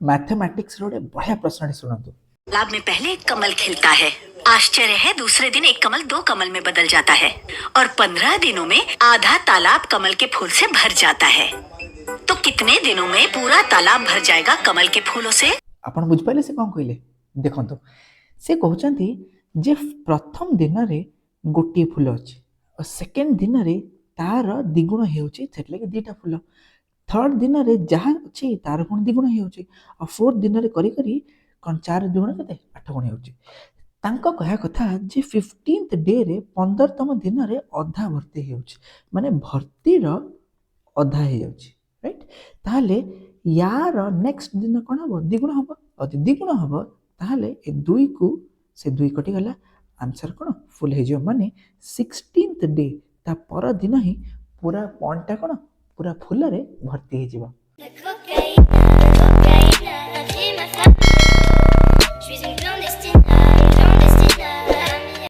Mathematics रो बढ़िया प्रश्न सुनतु। तालाब में पहले एक कमल खिलता है। आश्चर्य है, दूसरे दिन एक कमल 2 कमल में बदल जाता है और 15 दिनों में आधा तालाब कमल के फूल से भर जाता है। तो कितने दिनों में पूरा तालाब भर जाएगा कमल के फूलों से? आपण बुझ पाइले से कौन कहले देखंतु से कहउचंती जे प्रथम दिन रे गोटी फूल अछि और सेकंड दिन रे तार द्विगुण हेउची सेटले कि दुटा फूल थर्ड दिन रे जहाँ अछि तार गुण द्विगुण हेउची और फोर्थ दिन रे करी करी कौन 4 द्विगुण केते 8 गुण हेउची तांको कहा कथा जे 15th डे रे 15तम दिन रे अधा भर्ती हेउची माने भर्ती रो अधा हे जाउची राइट ताहले यार नेक्स्ट दिन कौन हम द्विगुण हम और द्विगुण हम ताहले ए दुई को से दुई कटि गला आंसर कौन फुल हे जो माने 16th डे ता पर दिन ही पूरा पॉइंट टा कौन पूरा फुल रे भर्ती हे जीवा।